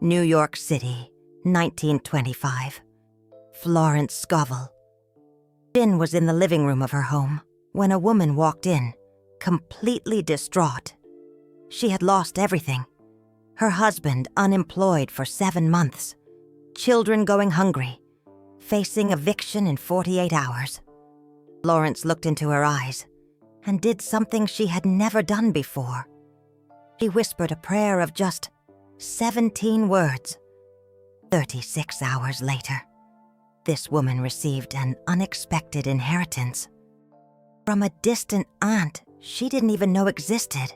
New York City, 1925. Florence Scovel. Shinn was in the living room of her home when a woman walked in, completely distraught. She had lost everything. Her husband unemployed for 7 months, children going hungry, facing eviction in 48 hours. Florence looked into her eyes and did something she had never done before. She whispered a prayer of just 17 words. 36 hours later, this woman received an unexpected inheritance from a distant aunt she didn't even know existed.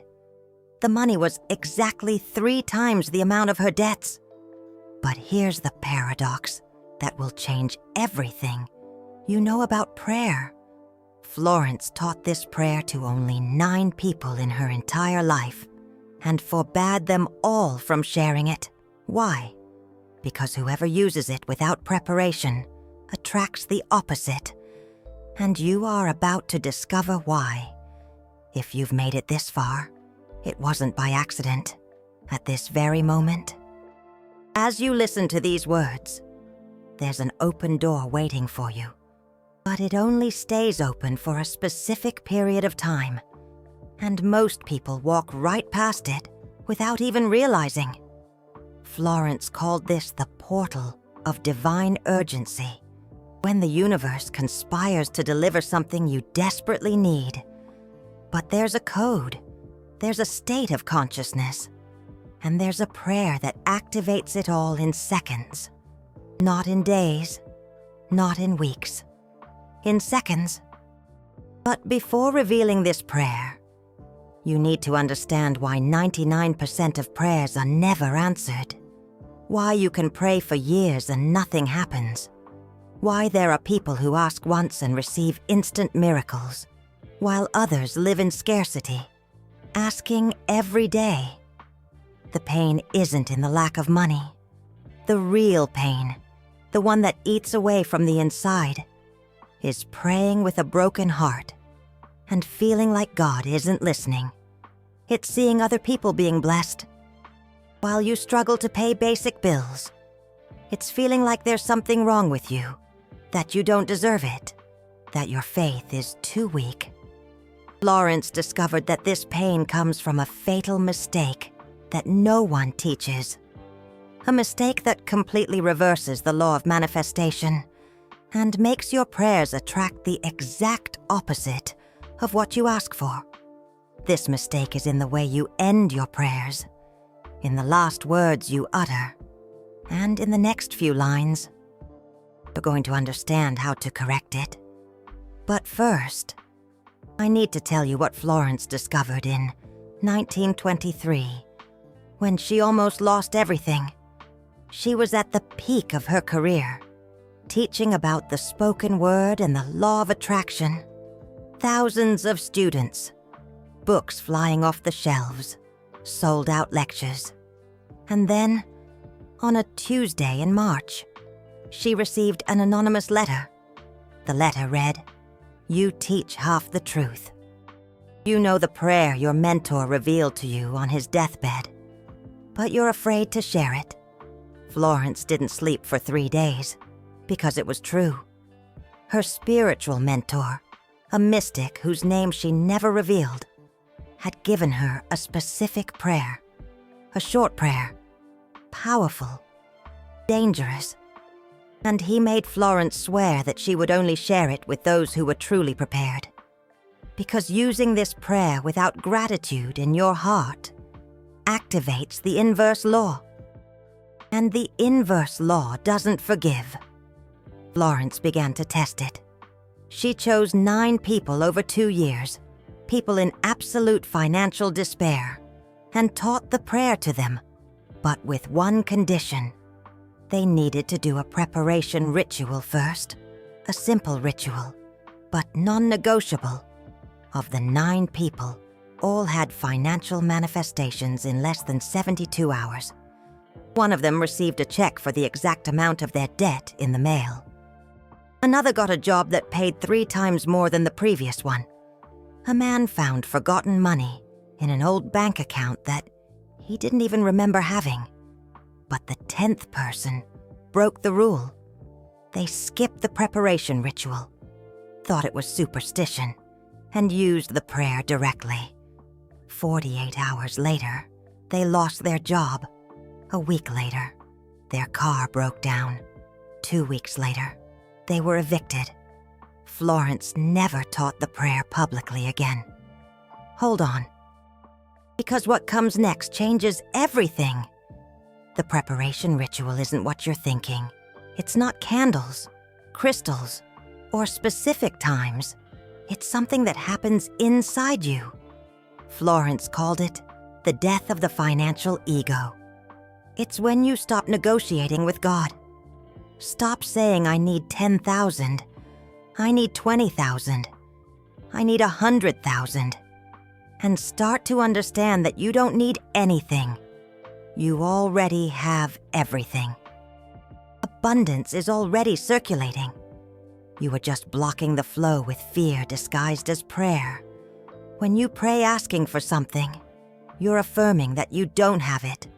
The money was exactly 3 times the amount of her debts. But here's the paradox that will change everything you know about prayer. Florence taught this prayer to only 9 people in her entire life and forbade them all from sharing it. Why? Because whoever uses it without preparation attracts the opposite, and you are about to discover why. If you've made it this far, it wasn't by accident, at this very moment. As you listen to these words, there's an open door waiting for you, but it only stays open for a specific period of time, and most people walk right past it without even realizing. Florence called this the portal of divine urgency, when the universe conspires to deliver something you desperately need. But there's a code, there's a state of consciousness, and there's a prayer that activates it all in seconds. Not in days, not in weeks, in seconds. But before revealing this prayer, you need to understand why 99% of prayers are never answered. Why you can pray for years and nothing happens. Why there are people who ask once and receive instant miracles, while others live in scarcity, asking every day. The pain isn't in the lack of money. The real pain, the one that eats away from the inside, is praying with a broken heart and feeling like God isn't listening. It's seeing other people being blessed while you struggle to pay basic bills. It's feeling like there's something wrong with you, that you don't deserve it, that your faith is too weak. Florence discovered that this pain comes from a fatal mistake that no one teaches. A mistake that completely reverses the law of manifestation and makes your prayers attract the exact opposite of what you ask for. This mistake is in the way you end your prayers, in the last words you utter, and in the next few lines. You're going to understand how to correct it. But first, I need to tell you what Florence discovered in 1923, when she almost lost everything. She was at the peak of her career, teaching about the spoken word and the law of attraction. Thousands of students, books flying off the shelves, sold-out lectures. And then, on a Tuesday in March, she received an anonymous letter. The letter read, "You teach half the truth." You know the prayer your mentor revealed to you on his deathbed, but you're afraid to share it. Florence didn't sleep for 3 days because it was true. Her spiritual mentor, a mystic whose name she never revealed, had given her a specific prayer, a short prayer, powerful, dangerous. And he made Florence swear that she would only share it with those who were truly prepared. Because using this prayer without gratitude in your heart activates the inverse law. And the inverse law doesn't forgive. Florence began to test it. She chose 9 people over 2 years, people in absolute financial despair, and taught the prayer to them, but with one condition. They needed to do a preparation ritual first, a simple ritual, but non-negotiable. Of the 9 people, all had financial manifestations in less than 72 hours. One of them received a check for the exact amount of their debt in the mail. Another got a job that paid 3 times more than the previous one. A man found forgotten money in an old bank account that he didn't even remember having. But the 10th person broke the rule. They skipped the preparation ritual, thought it was superstition, and used the prayer directly. 48 hours later, they lost their job. A week later, their car broke down. 2 weeks later, they were evicted. Florence never taught the prayer publicly again. Hold on. Because what comes next changes everything. The preparation ritual isn't what you're thinking. It's not candles, crystals, or specific times. It's something that happens inside you. Florence called it the death of the financial ego. It's when you stop negotiating with God. Stop saying, I need 10,000. I need 20,000. I need 100,000. And start to understand that you don't need anything. You already have everything. Abundance is already circulating. You are just blocking the flow with fear disguised as prayer. When you pray asking for something, you're affirming that you don't have it.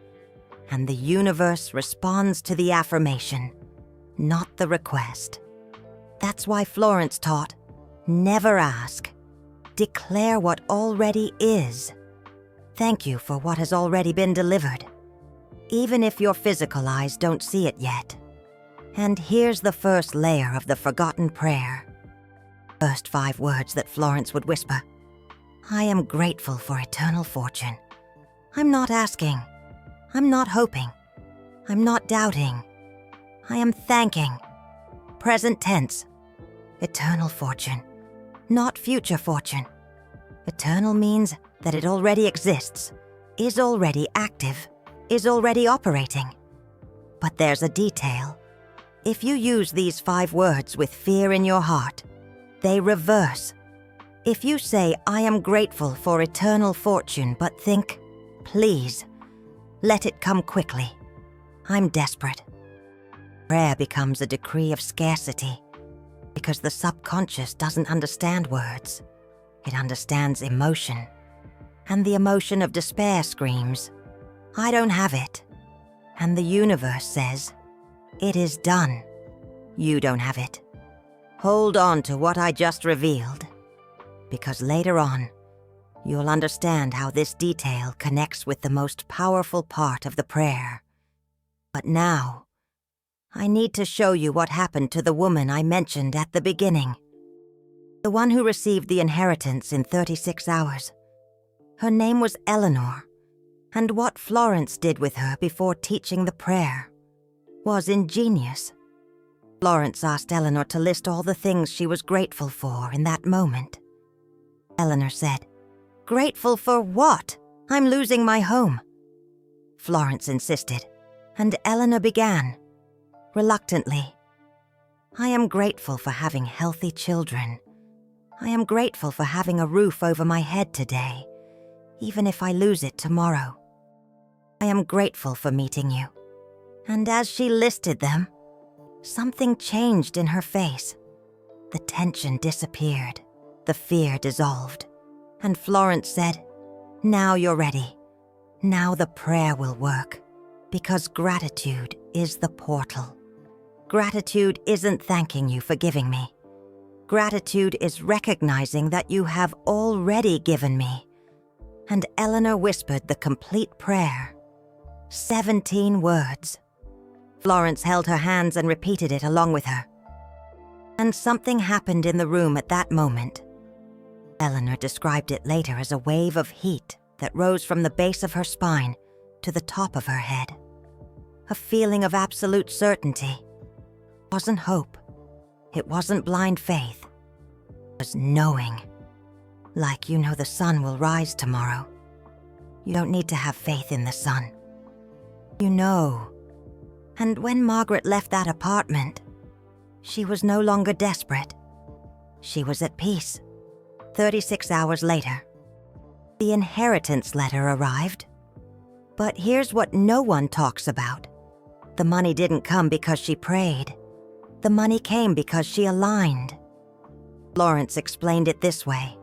And the universe responds to the affirmation, not the request. That's why Florence taught, never ask. Declare what already is. Thank you for what has already been delivered, even if your physical eyes don't see it yet. And here's the first layer of the forgotten prayer. First 5 words that Florence would whisper. I am grateful for eternal fortune. I'm not asking. I'm not hoping. I'm not doubting. I am thanking. Present tense. Eternal fortune, not future fortune. Eternal means that it already exists, is already active, is already operating. But there's a detail. If you use these 5 words with fear in your heart, they reverse. If you say, I am grateful for eternal fortune, but think, please, let it come quickly. I'm desperate. Prayer becomes a decree of scarcity because the subconscious doesn't understand words. It understands emotion. And the emotion of despair screams, I don't have it. And the universe says, it is done. You don't have it. Hold on to what I just revealed, because later on, you'll understand how this detail connects with the most powerful part of the prayer. But now, I need to show you what happened to the woman I mentioned at the beginning. The one who received the inheritance in 36 hours. Her name was Eleanor, and what Florence did with her before teaching the prayer was ingenious. Florence asked Eleanor to list all the things she was grateful for in that moment. Eleanor said, Grateful for what? I'm losing my home. Florence insisted, and Eleanor began. Reluctantly, I am grateful for having healthy children. I am grateful for having a roof over my head today, even if I lose it tomorrow. I am grateful for meeting you. And as she listed them, something changed in her face. The tension disappeared, the fear dissolved, and Florence said, Now you're ready. Now the prayer will work, because gratitude is the portal. Gratitude isn't thanking you for giving me. Gratitude is recognizing that you have already given me. And Eleanor whispered the complete prayer. 17 words. Florence held her hands and repeated it along with her. And something happened in the room at that moment. Eleanor described it later as a wave of heat that rose from the base of her spine to the top of her head. A feeling of absolute certainty. It wasn't hope. It wasn't blind faith. It was knowing. Like you know the sun will rise tomorrow. You don't need to have faith in the sun. You know. And when Margaret left that apartment, she was no longer desperate. She was at peace. 36 hours later, the inheritance letter arrived. But here's what no one talks about. The money didn't come because she prayed. The money came because she aligned. Florence explained it this way.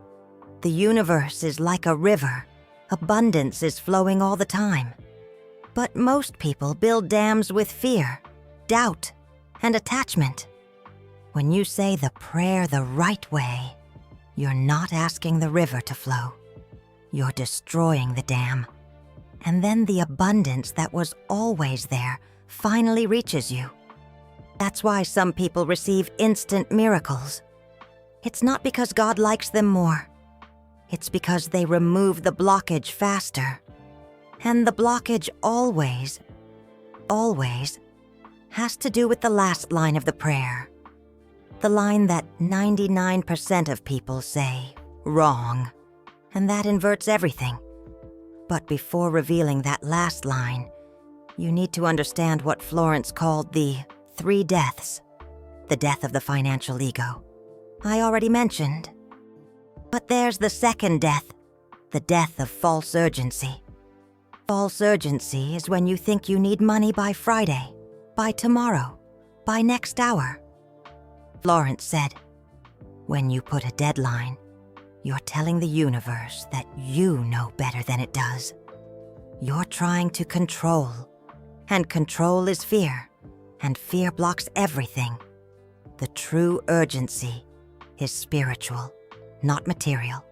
The universe is like a river. Abundance is flowing all the time. But most people build dams with fear, doubt, and attachment. When you say the prayer the right way, you're not asking the river to flow. You're destroying the dam. And then the abundance that was always there finally reaches you. That's why some people receive instant miracles. It's not because God likes them more. It's because they remove the blockage faster. And the blockage always has to do with the last line of the prayer. The line that 99% of people say wrong, and that inverts everything. But before revealing that last line, you need to understand what Florence called the 3 deaths. The death of the financial ego, I already mentioned. But there's the second death, the death of false urgency. False urgency is when you think you need money by Friday, by tomorrow, by next hour. Florence said, when you put a deadline, you're telling the universe that you know better than it does. You're trying to control, and control is fear, and fear blocks everything. The true urgency is spiritual, not material.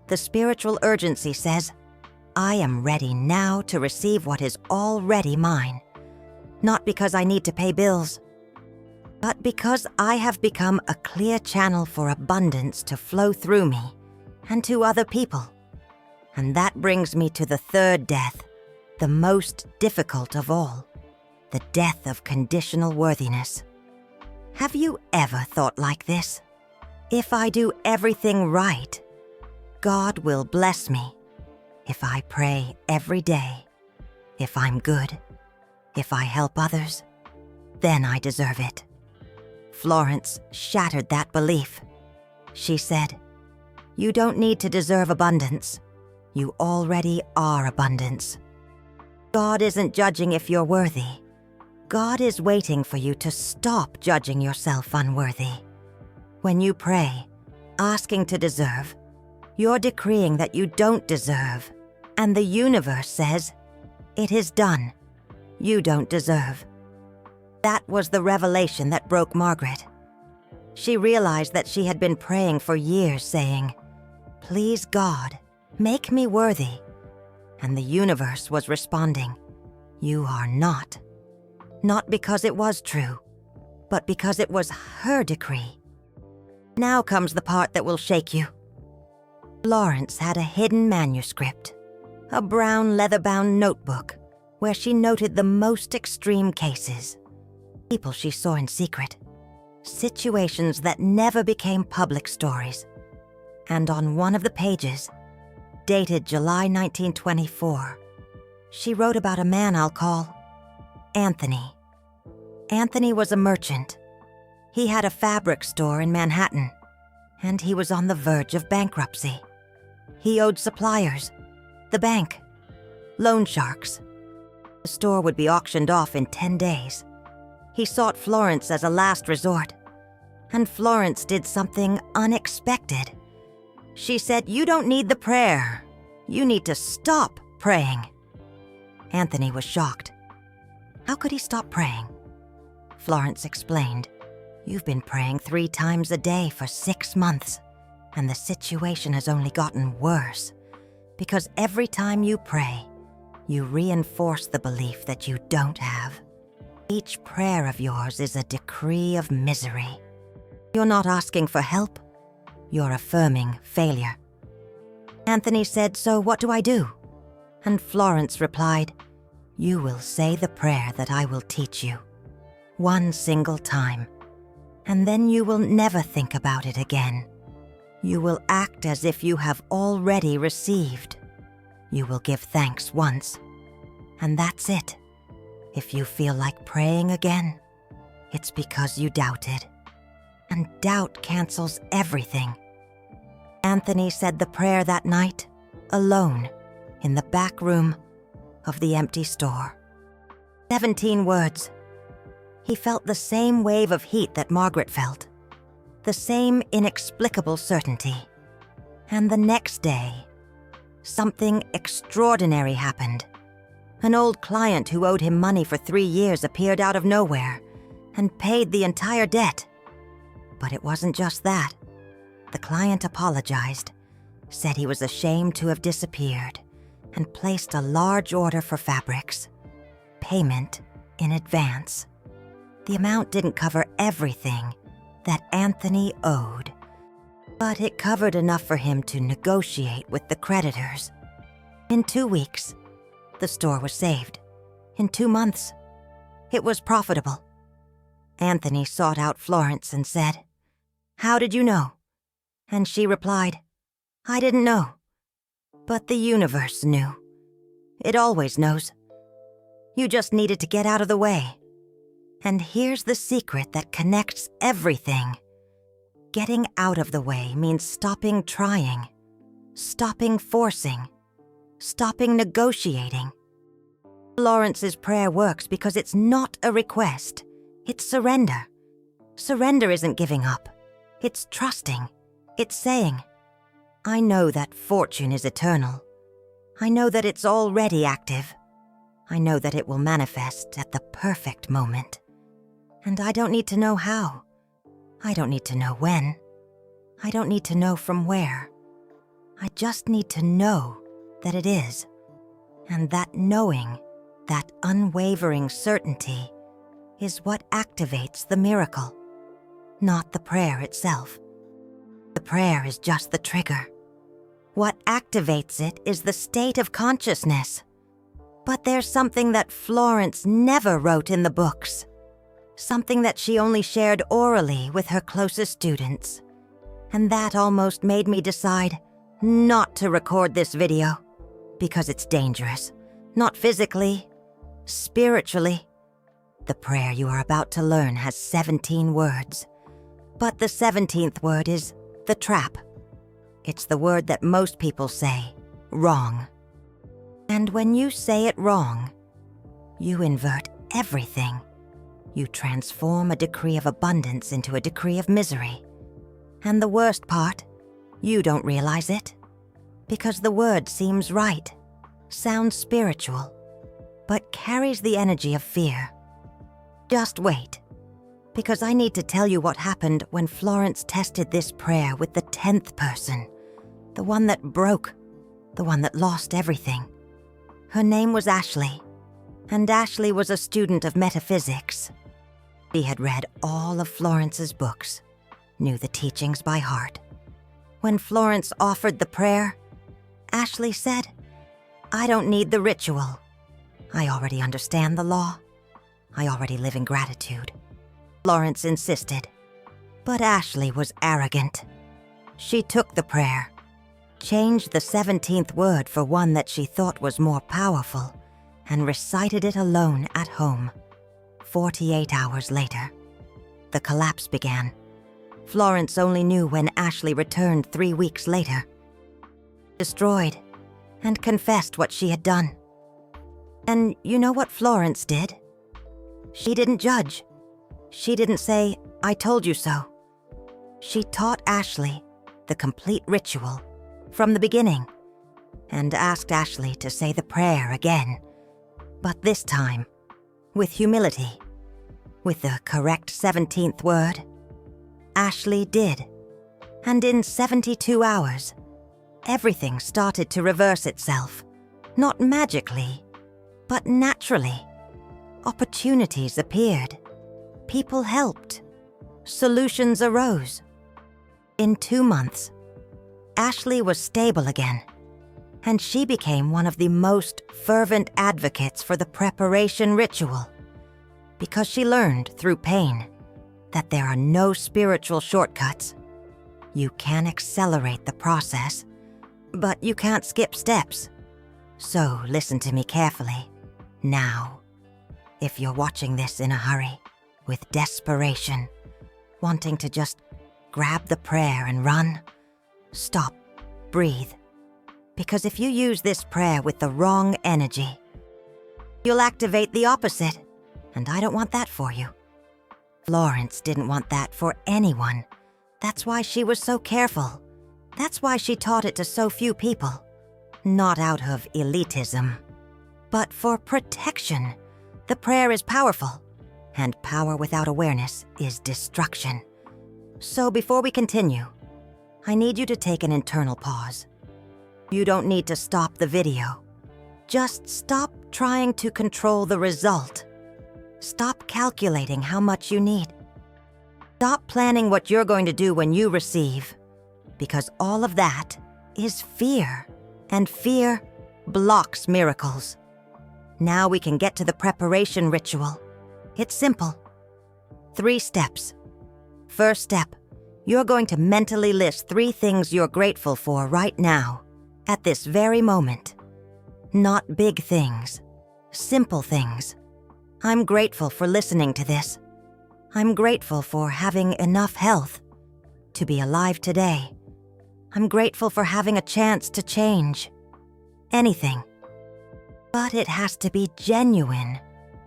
The spiritual urgency says, I am ready now to receive what is already mine, not because I need to pay bills, but because I have become a clear channel for abundance to flow through me and to other people. And that brings me to the third death, the most difficult of all, the death of conditional worthiness. Have you ever thought like this? If I do everything right, God will bless me. If I pray every day, if I'm good, if I help others, then I deserve it. Florence shattered that belief. She said, you don't need to deserve abundance. You already are abundance. God isn't judging if you're worthy. God is waiting for you to stop judging yourself unworthy. When you pray, asking to deserve, you're decreeing that you don't deserve, and the universe says, it is done. You don't deserve. That was the revelation that broke Margaret. She realized that she had been praying for years saying, please God, make me worthy. And the universe was responding, you are not. Not because it was true, but because it was her decree. Now comes the part that will shake you. Florence had a hidden manuscript, a brown leather-bound notebook where she noted the most extreme cases, people she saw in secret, situations that never became public stories. And on one of the pages, dated July 1924, she wrote about a man I'll call Anthony. Anthony was a merchant. He had a fabric store in Manhattan, and he was on the verge of bankruptcy. He owed suppliers, the bank, loan sharks. The store would be auctioned off in 10 days. He sought Florence as a last resort, and Florence did something unexpected. She said, you don't need the prayer. You need to stop praying. Anthony was shocked. How could he stop praying? Florence explained, you've been praying 3 times a day for 6 months, and the situation has only gotten worse, because every time you pray, you reinforce the belief that you don't have. Each prayer of yours is a decree of misery. You're not asking for help, you're affirming failure. Anthony said, so what do I do? And Florence replied, you will say the prayer that I will teach you, 1 single time, and then you will never think about it again. You will act as if you have already received. You will give thanks once, and that's it. If you feel like praying again, it's because you doubted, and doubt cancels everything. Anthony said the prayer that night, alone, in the back room of the empty store. 17 words. He felt the same wave of heat that Margaret felt, the same inexplicable certainty. And the next day, something extraordinary happened. An old client who owed him money for 3 years appeared out of nowhere and paid the entire debt. But it wasn't just that. The client apologized, said he was ashamed to have disappeared, and placed a large order for fabrics. Payment in advance. The amount didn't cover everything that Anthony owed, but it covered enough for him to negotiate with the creditors. In 2 weeks, the store was saved. In 2 months, it was profitable. Anthony sought out Florence and said, "How did you know?" And she replied, "I didn't know. But the universe knew. It always knows. You just needed to get out of the way." And here's the secret that connects everything. Getting out of the way means stopping trying, stopping forcing, stopping negotiating. Florence's prayer works because it's not a request, it's surrender. Surrender isn't giving up, it's trusting. It's saying, "I know that fortune is eternal. I know that it's already active. I know that it will manifest at the perfect moment. And I don't need to know how. I don't need to know when. I don't need to know from where. I just need to know that it is. And that knowing, that unwavering certainty, is what activates the miracle, not the prayer itself. The prayer is just the trigger. What activates it is the state of consciousness. But there's something that Florence never wrote in the books. Something that she only shared orally with her closest students. And that almost made me decide not to record this video, because it's dangerous. Not physically, spiritually. The prayer you are about to learn has 17 words. But the 17th word is the trap. It's the word that most people say wrong. And when you say it wrong, you invert everything. You transform a decree of abundance into a decree of misery. And the worst part, you don't realize it. Because the word seems right, sounds spiritual, but carries the energy of fear. Just wait, because I need to tell you what happened when Florence tested this prayer with the 10th person, the one that broke, the one that lost everything. Her name was Ashley, and Ashley was a student of metaphysics. She had read all of Florence's books, knew the teachings by heart. When Florence offered the prayer, Ashley said, "I don't need the ritual. I already understand the law. I already live in gratitude." Florence insisted, but Ashley was arrogant. She took the prayer, changed the 17th word for one that she thought was more powerful, and recited it alone at home. 48 hours later, the collapse began. Florence only knew when Ashley returned 3 weeks later. Destroyed, and confessed what she had done. And you know what Florence did? She didn't judge. She didn't say, "I told you so." She taught Ashley the complete ritual from the beginning, and asked Ashley to say the prayer again, but this time with humility, with the correct 17th word. Ashley did, and in 72 hours, everything started to reverse itself, not magically, but naturally. Opportunities appeared, people helped, solutions arose. In 2 months, Ashley was stable again, and she became one of the most fervent advocates for the preparation ritual, because she learned through pain that there are no spiritual shortcuts. You can accelerate the process, but you can't skip steps. So listen to me carefully. Now, if you're watching this in a hurry, with desperation, wanting to just grab the prayer and run, stop, breathe. Because if you use this prayer with the wrong energy, you'll activate the opposite, and I don't want that for you. Florence didn't want that for anyone. That's why she was so careful. That's why she taught it to so few people. Not out of elitism. but for protection. The prayer is powerful, and power without awareness is destruction. So before we continue, I need you to take an internal pause. You don't need to stop the video. Just stop trying to control the result. Stop calculating how much you need. Stop planning what you're going to do when you receive, because all of that is fear, and fear blocks miracles. Now we can get to the preparation ritual. It's simple. 3 steps. First step, you're going to mentally list 3 things you're grateful for right now, at this very moment. Not big things, simple things. I'm grateful for listening to this. I'm grateful for having enough health to be alive today. I'm grateful for having a chance to change. Anything. But it has to be genuine.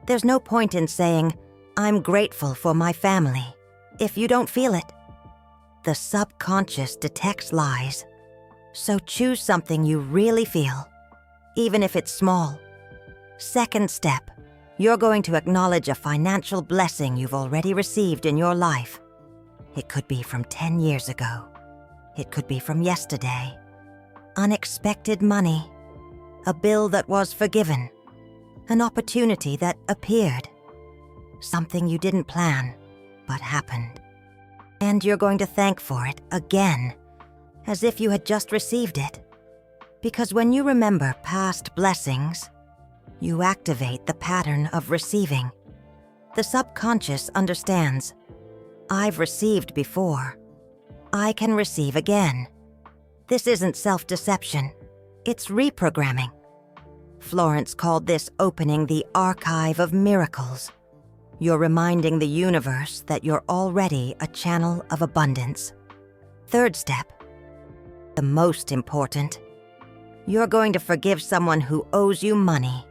There's no point in saying, I'm grateful for my family, if you don't feel it. The subconscious detects lies. So choose something you really feel, even if it's small. Second step, you're going to acknowledge a financial blessing you've already received in your life. It could be from 10 years ago. It could be from yesterday. Unexpected money. A bill that was forgiven. An opportunity that appeared. Something you didn't plan, but happened. And you're going to thank for it again, as if you had just received it. Because when you remember past blessings, you activate the pattern of receiving. The subconscious understands, I've received before. I can receive again. This isn't self-deception. It's reprogramming. Florence called this opening the archive of miracles. You're reminding the universe that you're already a channel of abundance. Third step, the most important. You're going to forgive someone who owes you money,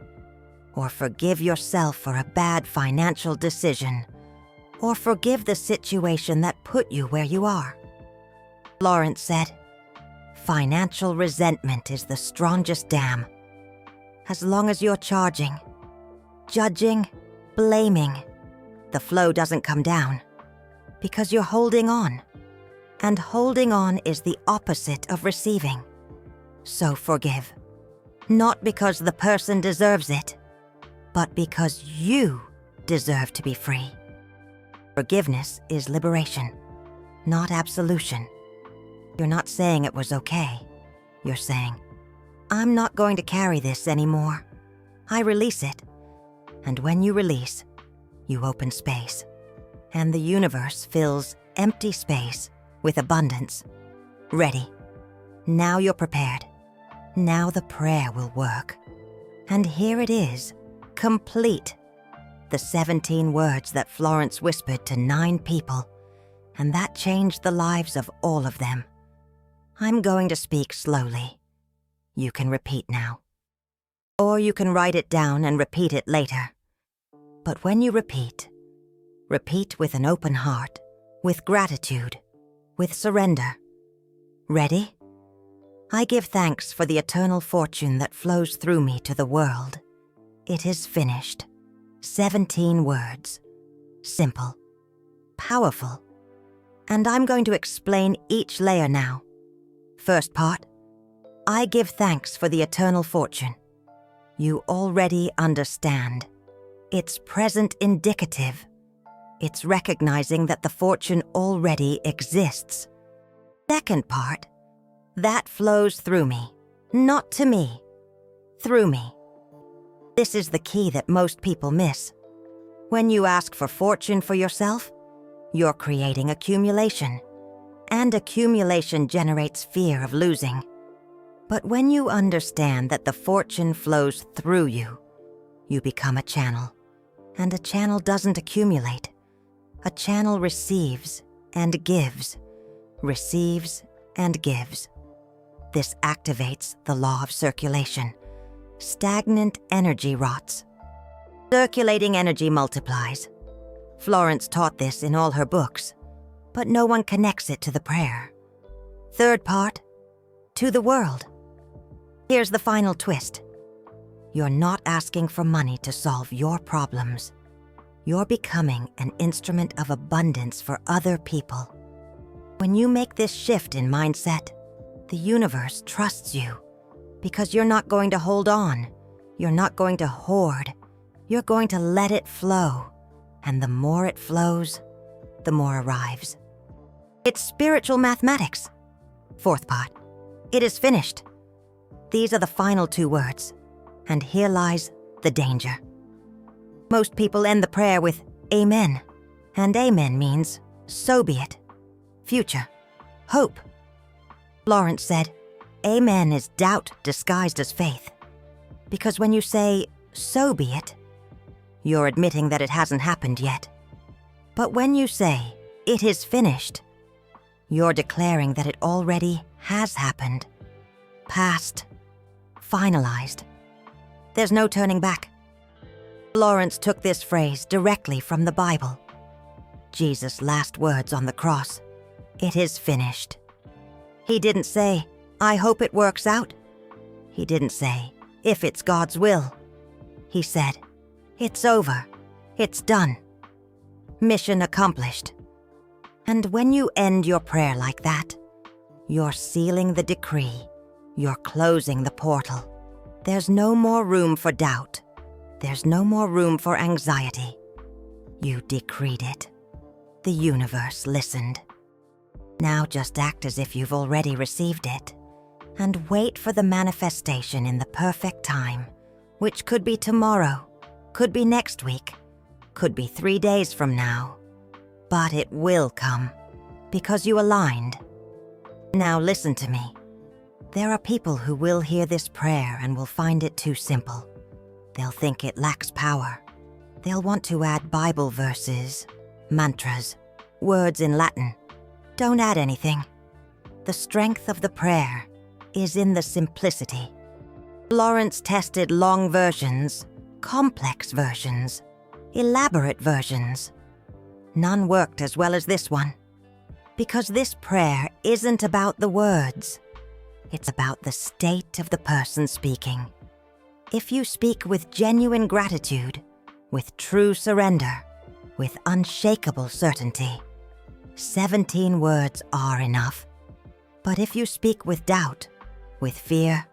or forgive yourself for a bad financial decision, or forgive the situation that put you where you are. Florence said, financial resentment is the strongest dam. As long as you're charging, judging, blaming, the flow doesn't come down, because you're holding on. And holding on is the opposite of receiving. So forgive. Not because the person deserves it, but because you deserve to be free. Forgiveness is liberation, not absolution. You're not saying it was okay. You're saying, I'm not going to carry this anymore. I release it. And when you release, you open space. And the universe fills empty space with abundance. Ready. Now you're prepared. Now the prayer will work. And here it is, complete. The 17 words that Florence whispered to 9 people, and that changed the lives of all of them. I'm going to speak slowly. You can repeat now. Or you can write it down and repeat it later. But when you repeat with an open heart, with gratitude, with surrender. Ready? I give thanks for the eternal fortune that flows through me to the world. It is finished. 17 words. Simple. Powerful. And I'm going to explain each layer now. First part, I give thanks for the eternal fortune. You already understand. It's present indicative. It's recognizing that the fortune already exists. Second part, that flows through me, not to me, through me. This is the key that most people miss. When you ask for fortune for yourself, you're creating accumulation, and accumulation generates fear of losing. But when you understand that the fortune flows through you, you become a channel, and a channel doesn't accumulate. A channel receives and gives, receives and gives. This activates the law of circulation. Stagnant energy rots. Circulating energy multiplies. Florence taught this in all her books, but no one connects it to the prayer. Third part, to the world. Here's the final twist. You're not asking for money to solve your problems. You're becoming an instrument of abundance for other people. When you make this shift in mindset, the universe trusts you because you're not going to hold on. You're not going to hoard. You're going to let it flow. And the more it flows, the more arrives. It's spiritual mathematics. Fourth part. It is finished. These are the final two words. And here lies the danger. Most people end the prayer with Amen. And Amen means so be it. Future. Hope. Florence said, Amen is doubt disguised as faith. Because when you say, so be it, you're admitting that it hasn't happened yet. But when you say, it is finished, you're declaring that it already has happened. Past. Finalized. There's no turning back. Florence took this phrase directly from the Bible. Jesus' last words on the cross. It is finished. He didn't say, I hope it works out. He didn't say, if it's God's will. He said, it's over. It's done. Mission accomplished. And when you end your prayer like that, you're sealing the decree. You're closing the portal. There's no more room for doubt. There's no more room for anxiety. You decreed it. The universe listened. Now just act as if you've already received it, and wait for the manifestation in the perfect time, which could be tomorrow, could be next week, could be 3 days from now. But it will come, because you aligned. Now listen to me. There are people who will hear this prayer and will find it too simple. They'll think it lacks power. They'll want to add Bible verses, mantras, words in Latin. Don't add anything. The strength of the prayer is in the simplicity. Florence tested long versions, complex versions, elaborate versions. None worked as well as this one. Because this prayer isn't about the words. It's about the state of the person speaking. If you speak with genuine gratitude, with true surrender, with unshakable certainty, 17 words are enough. But if you speak with doubt, with fear,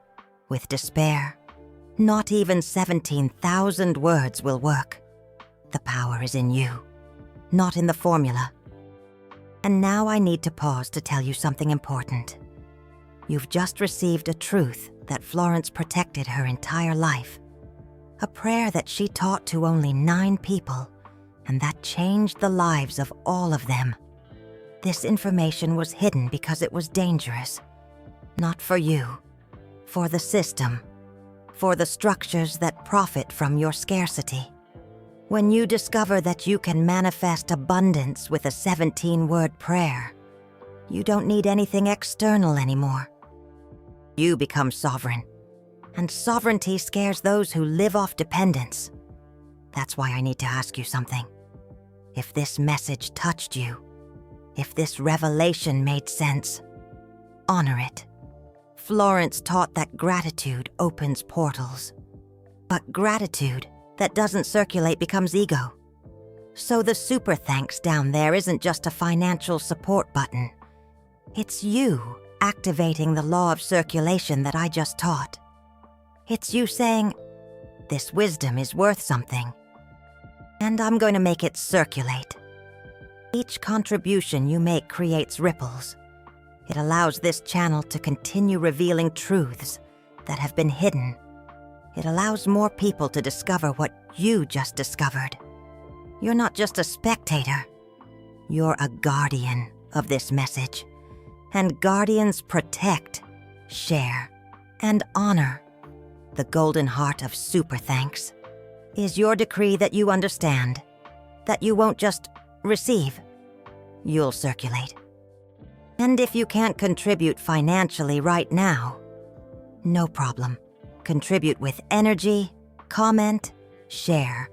with despair, not even 17,000 words will work. The power is in you, not in the formula. And now I need to pause to tell you something important. You've just received a truth that Florence protected her entire life. A prayer that she taught to only 9 people, and that changed the lives of all of them. This information was hidden because it was dangerous. Not for you, for the system, for the structures that profit from your scarcity. When you discover that you can manifest abundance with a 17-word prayer, you don't need anything external anymore. You become sovereign, and sovereignty scares those who live off dependence. That's why I need to ask you something. If this message touched you, if this revelation made sense, honor it. Florence taught that gratitude opens portals. But gratitude that doesn't circulate becomes ego. So the super thanks down there isn't just a financial support button. It's you activating the law of circulation that I just taught. It's you saying, this wisdom is worth something, and I'm going to make it circulate. Each contribution you make creates ripples. It allows this channel to continue revealing truths that have been hidden. It allows more people to discover what you just discovered. You're not just a spectator. You're a guardian of this message. And guardians protect, share, and honor. The golden heart of super thanks is your decree that you understand, that you won't just receive, you'll circulate. And if you can't contribute financially right now, no problem. Contribute with energy, comment, share.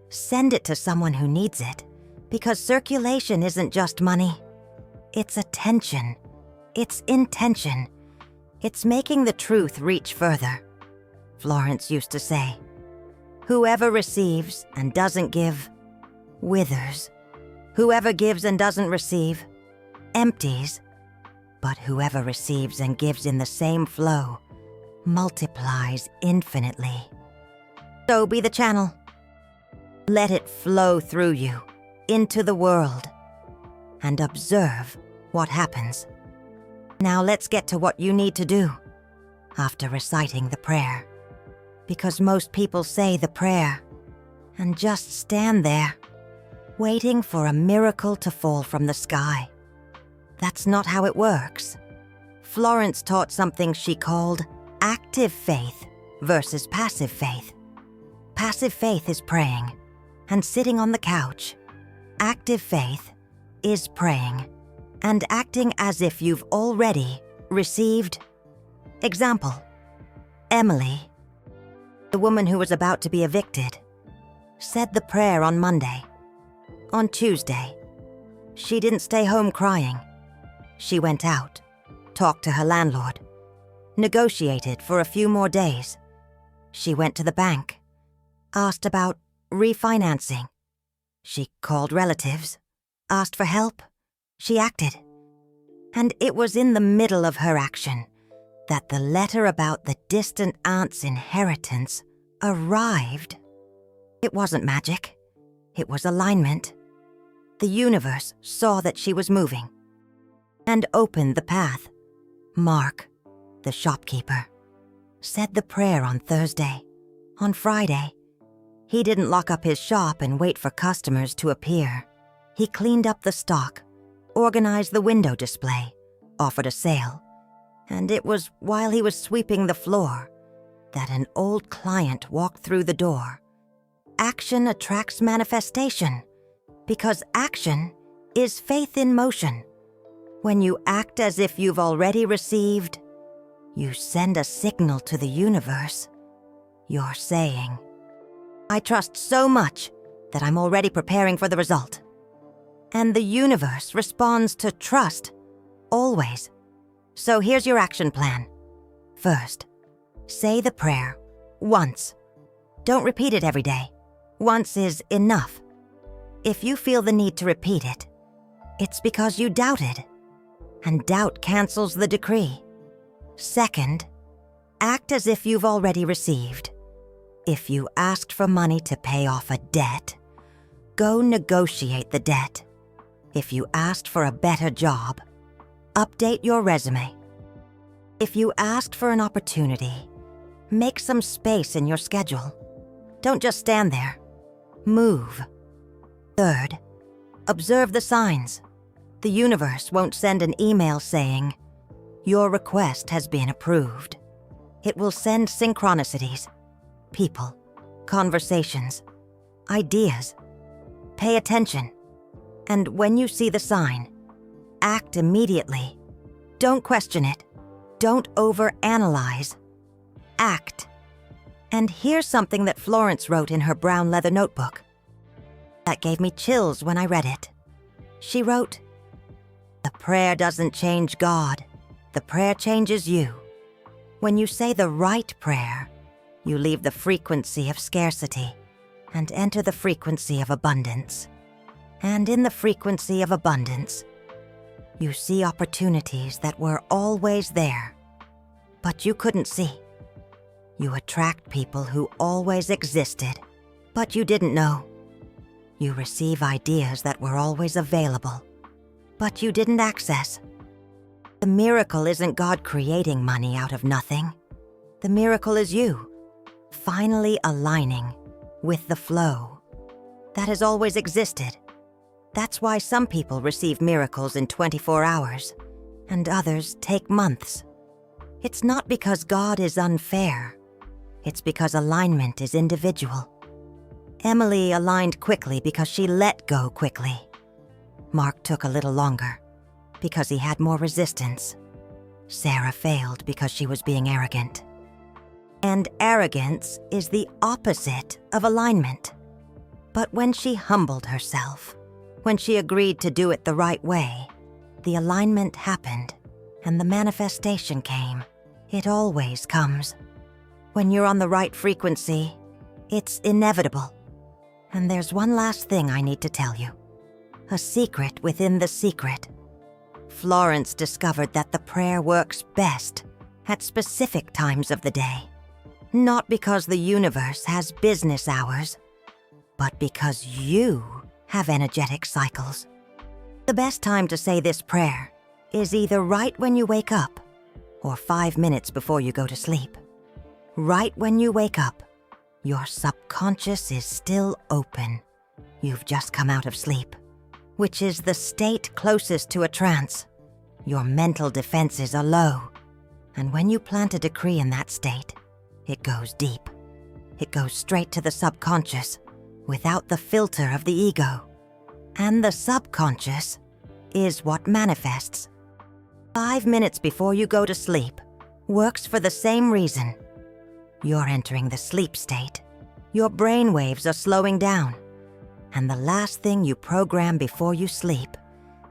Send it to someone who needs it, because circulation isn't just money. It's attention. It's intention. It's making the truth reach further. Florence used to say. Whoever receives and doesn't give, withers. Whoever gives and doesn't receive, empties. But whoever receives and gives in the same flow, multiplies infinitely. So be the channel. Let it flow through you, into the world, and observe what happens. Now let's get to what you need to do after reciting the prayer. Because most people say the prayer and just stand there, waiting for a miracle to fall from the sky. That's not how it works. Florence taught something she called active faith versus passive faith. Passive faith is praying and sitting on the couch. Active faith is praying and acting as if you've already received. Example, Emily, the woman who was about to be evicted, said the prayer on Monday. On Tuesday, she didn't stay home crying. She went out, talked to her landlord, negotiated for a few more days. She went to the bank, asked about refinancing. She called relatives, asked for help. She acted. And it was in the middle of her action that the letter about the distant aunt's inheritance arrived. It wasn't magic. It was alignment. The universe saw that she was moving and opened the path. Mark, the shopkeeper, said the prayer on Thursday. On Friday, he didn't lock up his shop and wait for customers to appear. He cleaned up the stock, organized the window display, offered a sale. And it was while he was sweeping the floor that an old client walked through the door. Action attracts manifestation, because action is faith in motion. When you act as if you've already received, you send a signal to the universe. You're saying, I trust so much that I'm already preparing for the result. And the universe responds to trust, always. So here's your action plan. First, say the prayer once. Don't repeat it every day. Once is enough. If you feel the need to repeat it, it's because you doubted, and doubt cancels the decree. Second, act as if you've already received. If you asked for money to pay off a debt, go negotiate the debt. If you asked for a better job, update your resume. If you asked for an opportunity, make some space in your schedule. Don't just stand there. Move. Third, observe the signs. The universe won't send an email saying, your request has been approved. It will send synchronicities, people, conversations, ideas. Pay attention. And when you see the sign, act immediately. Don't question it. Don't overanalyze. Act. And here's something that Florence wrote in her brown leather notebook. That gave me chills when I read it. She wrote, the prayer doesn't change God. The prayer changes you. When you say the right prayer, you leave the frequency of scarcity and enter the frequency of abundance. And in the frequency of abundance, you see opportunities that were always there, but you couldn't see. You attract people who always existed, but you didn't know. You receive ideas that were always available, but you didn't access. The miracle isn't God creating money out of nothing. The miracle is you, finally aligning with the flow that has always existed. That's why some people receive miracles in 24 hours, and others take months. It's not because God is unfair. It's because alignment is individual. Emily aligned quickly because she let go quickly. Mark took a little longer because he had more resistance. Sarah failed because she was being arrogant. And arrogance is the opposite of alignment. But when she humbled herself, when she agreed to do it the right way, the alignment happened and the manifestation came. It always comes. When you're on the right frequency, it's inevitable. And there's one last thing I need to tell you. A secret within the secret. Florence discovered that the prayer works best at specific times of the day. Not because the universe has business hours, but because you have energetic cycles. The best time to say this prayer is either right when you wake up or 5 minutes before you go to sleep. Right when you wake up, your subconscious is still open. You've just come out of sleep, which is the state closest to a trance. Your mental defenses are low, and when you plant a decree in that state, it goes deep. It goes straight to the subconscious, without the filter of the ego. And the subconscious is what manifests. 5 minutes before you go to sleep works for the same reason. You're entering the sleep state. Your brain waves are slowing down. And the last thing you program before you sleep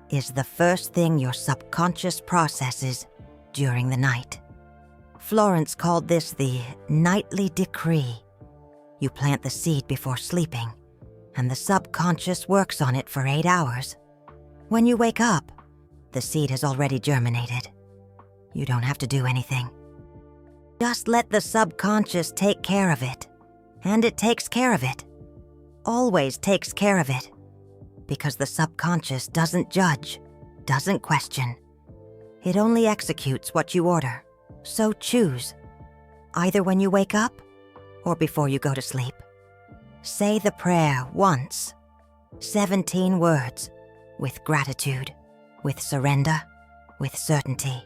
is the first thing your subconscious processes during the night. Florence called this the nightly decree. You plant the seed before sleeping, and the subconscious works on it for 8 hours. When you wake up, the seed has already germinated. You don't have to do anything. Just let the subconscious take care of it, and it takes care of it. Always takes care of it, because the subconscious doesn't judge, doesn't question. It only executes what you order, so choose, either when you wake up or before you go to sleep. Say the prayer once, 17 words, with gratitude, with surrender, with certainty.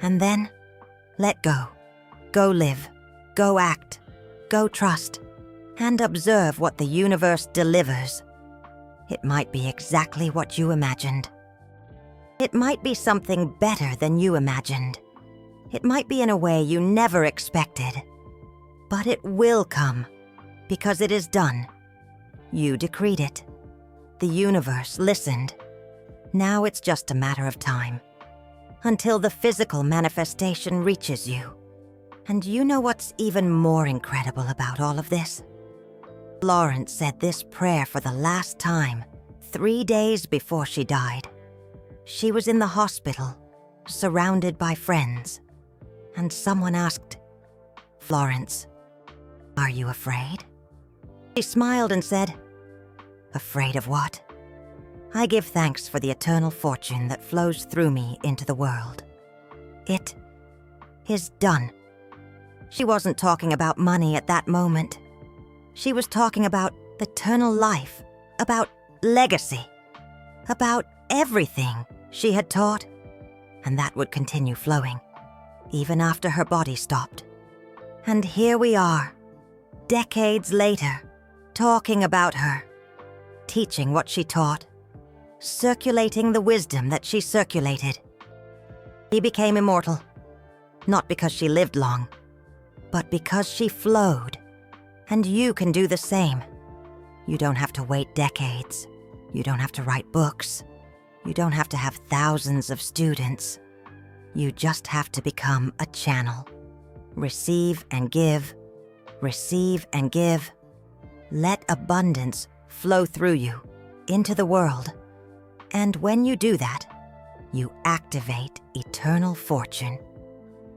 And then, let go. Go live, go act, go trust, and observe what the universe delivers. It might be exactly what you imagined. It might be something better than you imagined. It might be in a way you never expected. But it will come, because it is done. You decreed it. The universe listened. Now it's just a matter of time, until the physical manifestation reaches you. And you know what's even more incredible about all of this? Florence said this prayer for the last time 3 days before she died. She was in the hospital, surrounded by friends, and someone asked, "Florence, are you afraid?" She smiled and said, "Afraid of what? I give thanks for the eternal fortune that flows through me into the world. It is done." She wasn't talking about money at that moment. She was talking about eternal life, about legacy, about everything she had taught, and that would continue flowing, even after her body stopped. And here we are, decades later, talking about her, teaching what she taught, circulating the wisdom that she circulated. She became immortal, not because she lived long, but because she flowed. And you can do the same. You don't have to wait decades. You don't have to write books. You don't have to have thousands of students. You just have to become a channel. Receive and give. Receive and give. Let abundance flow through you, into the world. And when you do that, you activate eternal fortune,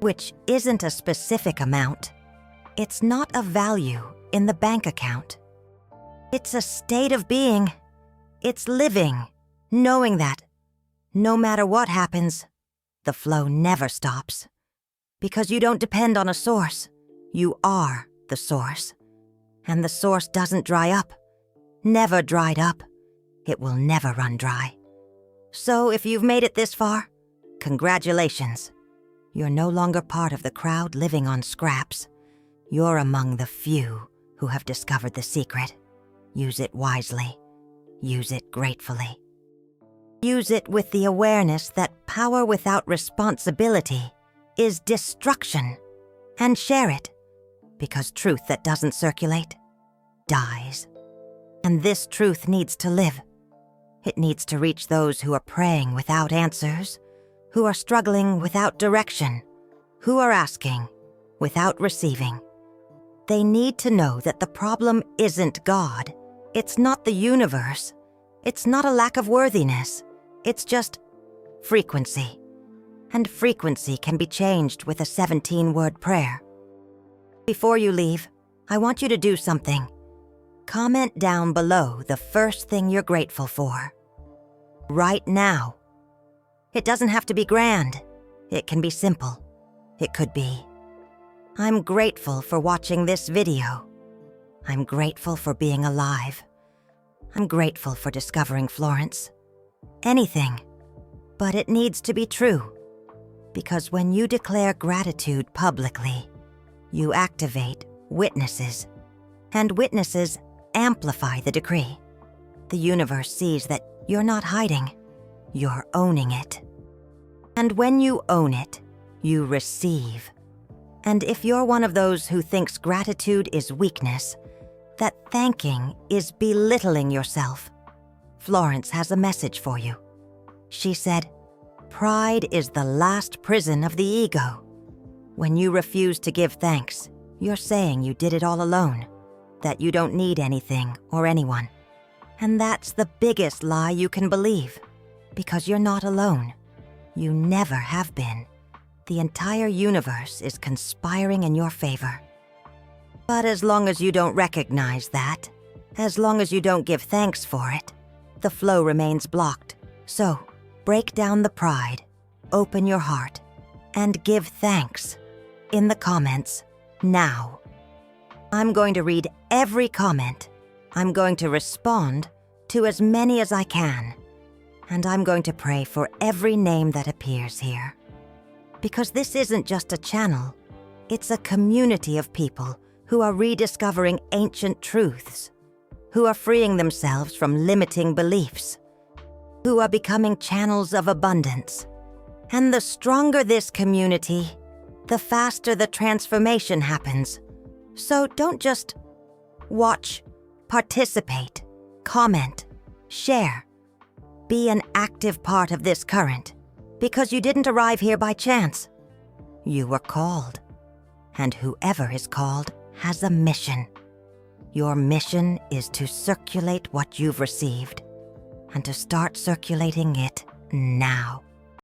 which isn't a specific amount. It's not a value in the bank account. It's a state of being. It's living, knowing that no matter what happens, the flow never stops. Because you don't depend on a source. You are the source. And the source doesn't dry up. Never dried up. It will never run dry. So if you've made it this far, congratulations. You're no longer part of the crowd living on scraps. You're among the few who have discovered the secret. Use it wisely. Use it gratefully. Use it with the awareness that power without responsibility is destruction. And share it, because truth that doesn't circulate dies. And this truth needs to live. It needs to reach those who are praying without answers, who are struggling without direction, who are asking without receiving. They need to know that the problem isn't God. It's not the universe. It's not a lack of worthiness. It's just frequency. And frequency can be changed with a 17-word prayer. Before you leave, I want you to do something. Comment down below the first thing you're grateful for. Right now. It doesn't have to be grand. It can be simple. It could be, I'm grateful for watching this video. I'm grateful for being alive. I'm grateful for discovering Florence. Anything. But it needs to be true. Because when you declare gratitude publicly, you activate witnesses. And witnesses amplify the decree. The universe sees that you're not hiding. You're owning it. And when you own it, you receive. And if you're one of those who thinks gratitude is weakness, that thanking is belittling yourself, Florence has a message for you. She said, pride is the last prison of the ego. When you refuse to give thanks, you're saying you did it all alone, that you don't need anything or anyone. And that's the biggest lie you can believe, because you're not alone. You never have been. The entire universe is conspiring in your favor. But as long as you don't recognize that, as long as you don't give thanks for it, the flow remains blocked. So, break down the pride, open your heart, and give thanks in the comments now. I'm going to read every comment. I'm going to respond to as many as I can. And I'm going to pray for every name that appears here. Because this isn't just a channel, it's a community of people who are rediscovering ancient truths, who are freeing themselves from limiting beliefs, who are becoming channels of abundance. And the stronger this community, the faster the transformation happens. So don't just watch, participate, comment, share. Be an active part of this current. Because you didn't arrive here by chance. You were called. And whoever is called has a mission. Your mission is to circulate what you've received, and to start circulating it now.